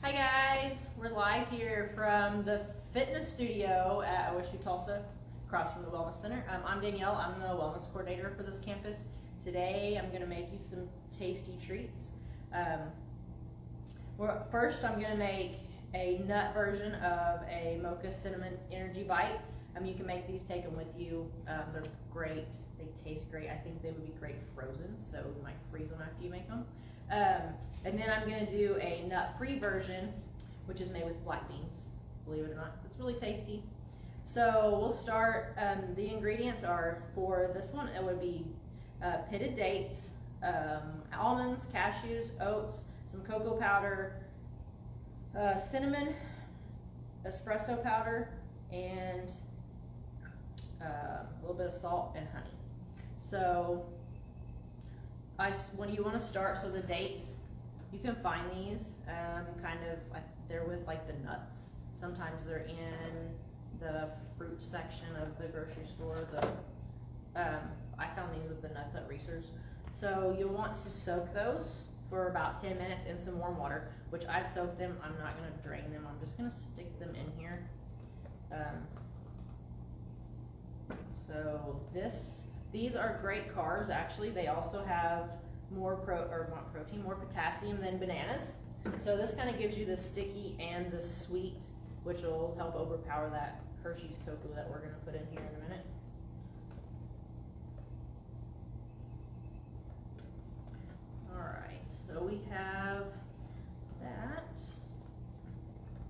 Hi guys, we're live here from the fitness studio at OSU-Tulsa, across from the Wellness Center. I'm Danielle, I'm the wellness coordinator for this campus. Today I'm going to make you some tasty treats. First I'm going to make a nut version of a mocha cinnamon energy bite. You can make these, take them with you. They're great, they taste great. I think they would be great frozen, so you might freeze them after you make them. And then I'm going to do a nut-free version, which is made with black beans, believe it or not. It's really tasty. So we'll start, the ingredients are, for this one, it would be pitted dates, almonds, cashews, oats, some cocoa powder, cinnamon, espresso powder, and a little bit of salt and honey. So when you want to start, so the dates, you can find these they're with like the nuts. Sometimes they're in the fruit section of the grocery store. I found these with the nuts at Reese's. So you'll want to soak those for about 10 minutes in some warm water, which I've soaked them. I'm not going to drain them. I'm just going to stick them in here. These are great carbs. Actually, they also have more potassium than bananas. So this kind of gives you the sticky and the sweet, which will help overpower that Hershey's cocoa that we're going to put in here in a minute. All right, so we have that.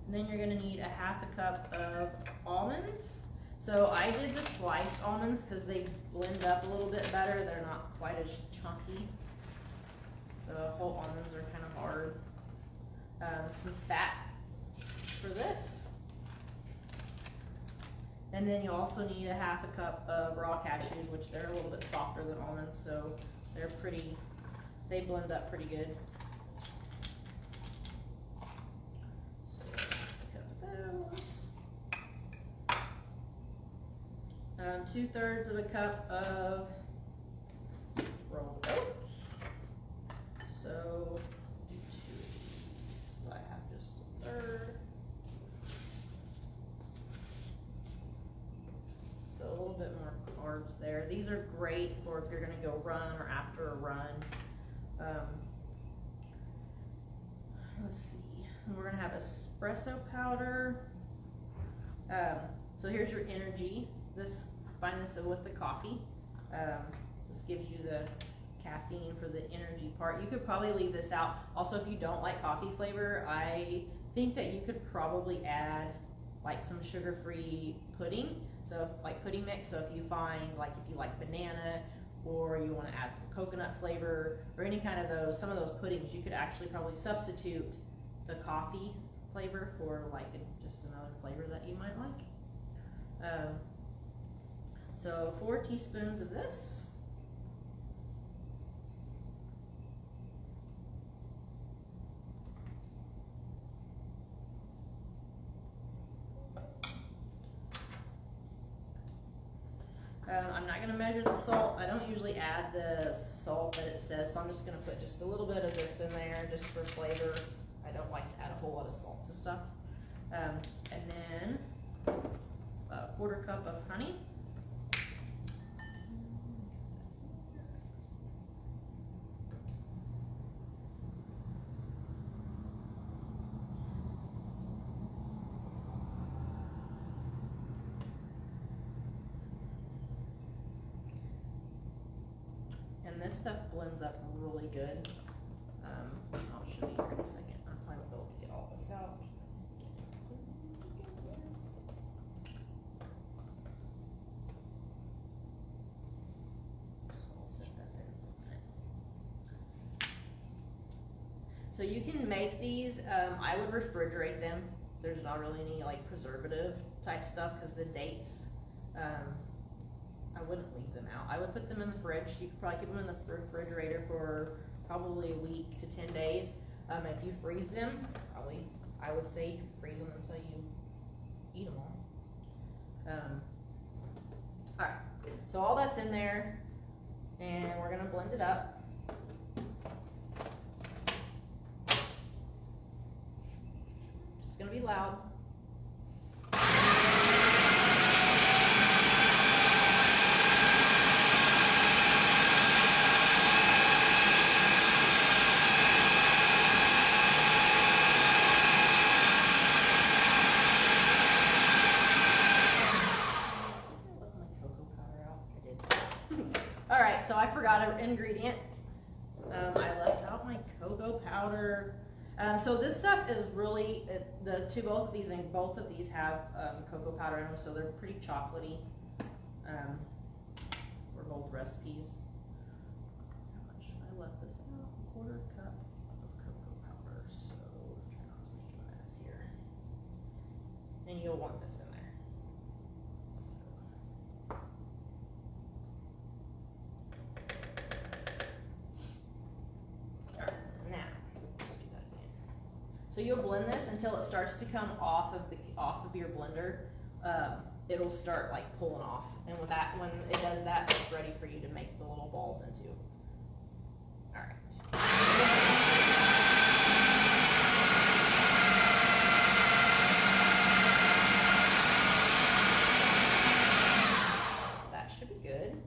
And then you're going to need a half a cup of almonds. So I did the sliced almonds because they blend up a little bit better. They're not quite as chunky. The whole almonds are kind of hard. Some fat for this. And then you also need a half a cup of raw cashews, which they're a little bit softer than almonds, so they blend up pretty good. So, a cup of those. 2/3 of a cup of rolled oats. So I have just a third. So a little bit more carbs there. These are great for if you're going to go run or after a run. Let's see. We're going to have espresso powder. So here's your energy. Combine this with the coffee. This gives you the caffeine for the energy part. You could probably leave this out. Also, if you don't like coffee flavor, I think that you could probably add like some sugar-free pudding. So like pudding mix. So if you find like if you like banana or you want to add some coconut flavor or any kind of those, some of those puddings, you could actually probably substitute the coffee flavor for like just another flavor that you might like. So 4 teaspoons of this. I'm not going to measure the salt. I don't usually add the salt that it says, so I'm just going to put just a little bit of this in there just for flavor. I don't like to add a whole lot of salt to stuff. And then a 1/4 cup of honey. And this stuff blends up really good. I'll show you here in a second. I'm probably not able to get all this out. So I'll set that there for a minute. So you can make these. I would refrigerate them. There's not really any like preservative type stuff because the dates. I wouldn't leave them out. I would put them in the fridge. You could probably keep them in the refrigerator for probably a week to 10 days. If you freeze them, I would say you freeze them until you eat them all. All right, so all that's in there, and we're gonna blend it up. loud. All right, so I forgot an ingredient. I left out my cocoa powder. So this stuff is really, both of these have cocoa powder in them, so they're pretty chocolatey for both recipes. How much? I left this out, 1/4 cup of cocoa powder, so try not to make a mess here. And you'll want this in there. So you'll blend this until it starts to come off of your blender. It'll start like pulling off, and with that, when it does that, it's ready for you to make the little balls into. All right. That should be good.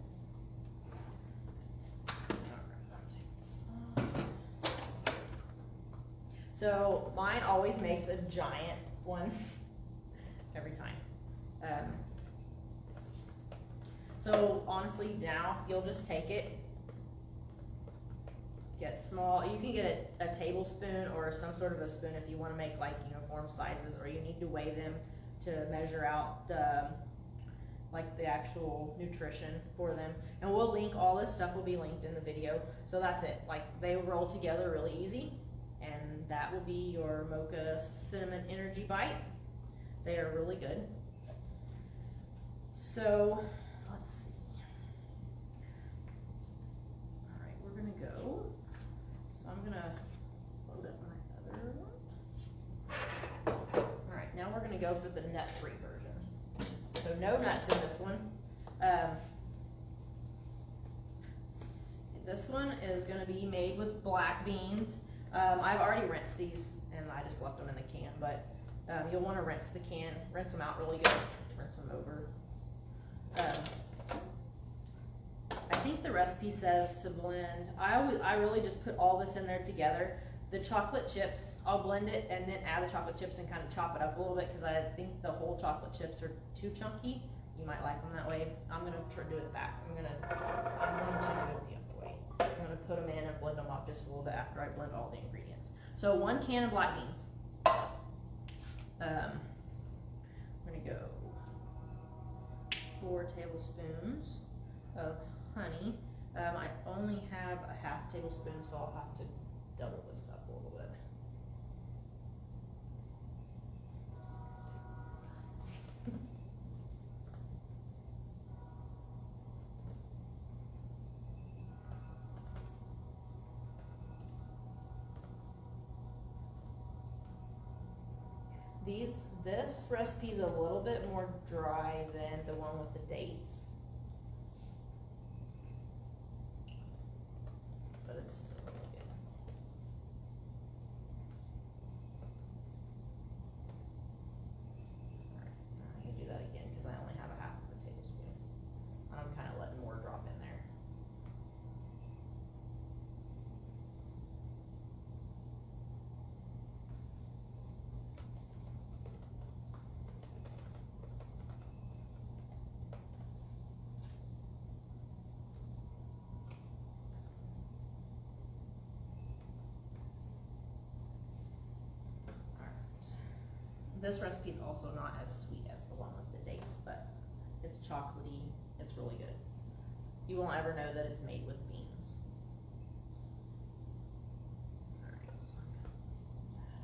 So mine always makes a giant one every time. So honestly, now you'll just take it, get small. You can get a tablespoon or some sort of a spoon if you want to make like uniform sizes, or you need to weigh them to measure out the actual nutrition for them. And we'll link all this stuff will be linked in the video. So that's it. Like they roll together really easy. And that will be your mocha cinnamon energy bite. They are really good. So let's see. All right, we're gonna go. So I'm gonna load up my other one. All right, now we're gonna go for the nut-free version. So no nuts in this one. This one is gonna be made with black beans. I've already rinsed these and I just left them in the can, but you'll want to rinse the can, rinse them out really good, rinse them over. I think the recipe says to blend, I really just put all this in there together. The chocolate chips, I'll blend it and then add the chocolate chips and kind of chop it up a little bit because I think the whole chocolate chips are too chunky. You might like them that way. I'm going to try to do it that. I'm going to do it the other way. I'm going to put them in and blend them up just a little bit after I blend all the ingredients. So 1 can of black beans. I'm going to go 4 tablespoons of honey. I only have a 1/2 tablespoon, so I'll have to double this up a little bit. This recipe is a little bit more dry than the one with the dates, but it's still really good. All right, I'm gonna do that again because I only have a 1/2 tablespoon. I'm kind of letting more drop in there. This recipe is also not as sweet as the one with the dates, but it's chocolatey. It's really good. You won't ever know that it's made with beans. All right, so I'm gonna pull that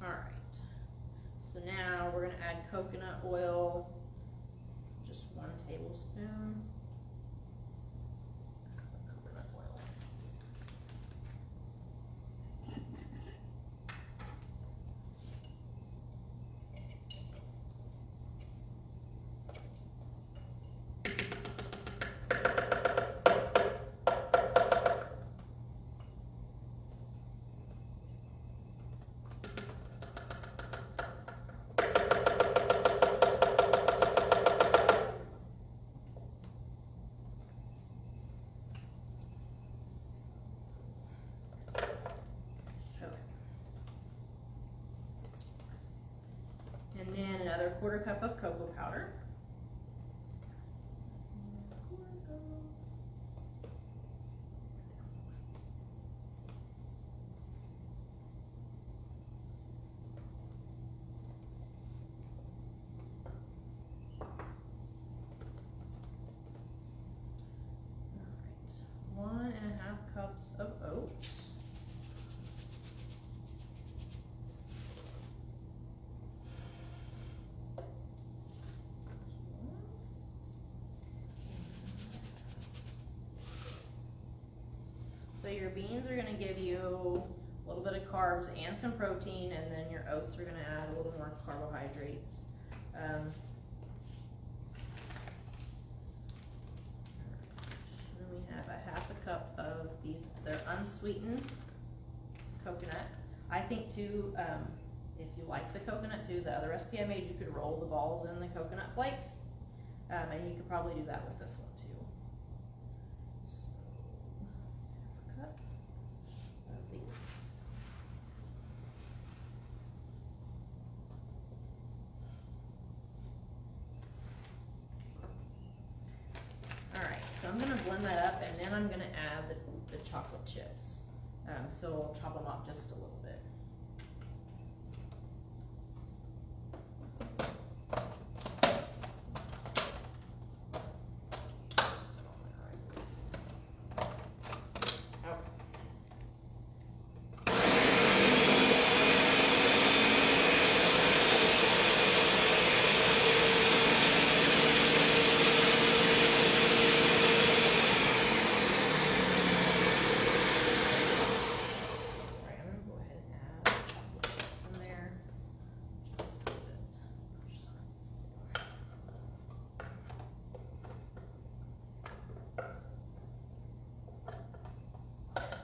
out. All right. So now we're going to add coconut oil, just 1 tablespoon. Coconut oil. 1/4 cup of cocoa powder. Alright, 1.5 cups of oats. So your beans are going to give you a little bit of carbs and some protein, and then your oats are going to add a little more carbohydrates. And then we have 1/2 cup of these, they're unsweetened coconut. I think too, if you like the coconut too, the other recipe I made, you could roll the balls in the coconut flakes, and you could probably do that with this one too. So, 1/2 cup of these. Alright, so I'm going to blend that up, and then I'm going to add the chocolate chips. So I'll chop them up just a little bit.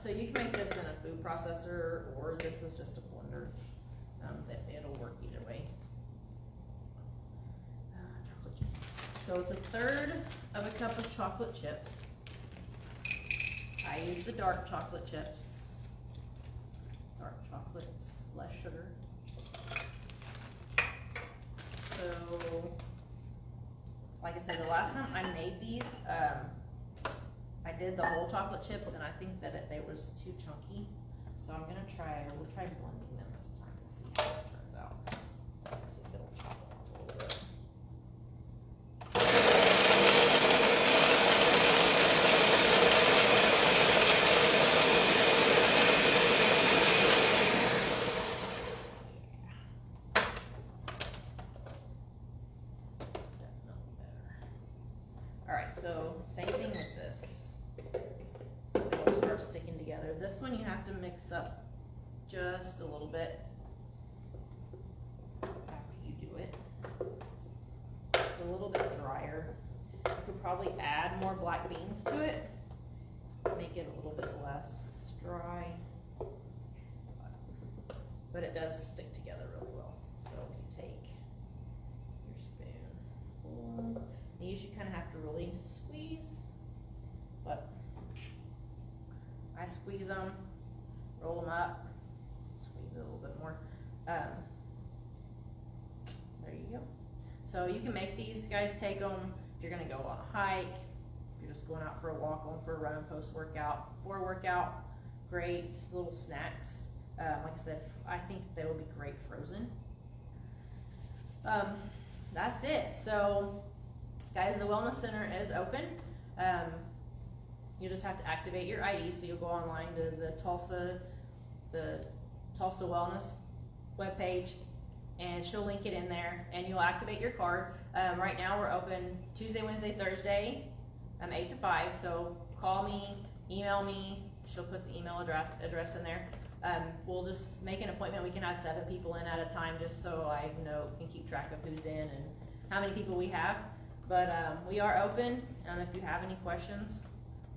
So you can make this in a food processor, or this is just a blender. That it'll work either way. Chocolate chips. So it's 1/3 cup of chocolate chips. I use the dark chocolate chips. Dark chocolates, less sugar. So, like I said, the last time I made these, I did the whole chocolate chips, and I think that they was too chunky. So we'll try blending them this time and see how it turns out. Let's see if it'll chop them up a little bit. Definitely better. Alright, so same thing with this. It'll start sticking together. This one you have to mix up just a little bit after you do it. It's a little bit drier. You could probably add more black beans to it, make it a little bit less dry, but it does stick together really well. So if you take your spoon, these you kind of have to really squeeze, but I squeeze them, roll them up, squeeze it a little bit more. There you go. So you can make these, guys. Take them if you're going to go on a hike, if you're just going out for a walk, going for a run post-workout, or workout. Great little snacks. Like I said, I think they will be great frozen. That's it. So, guys, the Wellness Center is open. You just have to activate your ID, so you'll go online to the Tulsa Wellness webpage, and she'll link it in there, and you'll activate your card. Right now we're open Tuesday, Wednesday, Thursday, 8 to 5, so call me, email me, she'll put the email address in there. We'll just make an appointment. We can have 7 people in at a time, just so I can keep track of who's in and how many people we have. But we are open, and if you have any questions,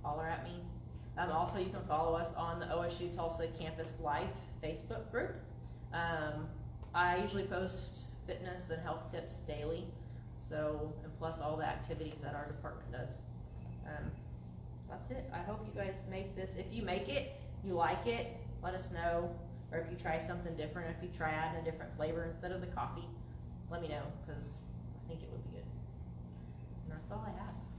holler at me. Also, you can follow us on the OSU-Tulsa Campus Life Facebook group. I usually post fitness and health tips daily, so, and plus all the activities that our department does. That's it. I hope you guys make this. If you make it, you like it, let us know. Or if you try something different, if you try adding a different flavor instead of the coffee, let me know, because I think it would be good. And that's all I have.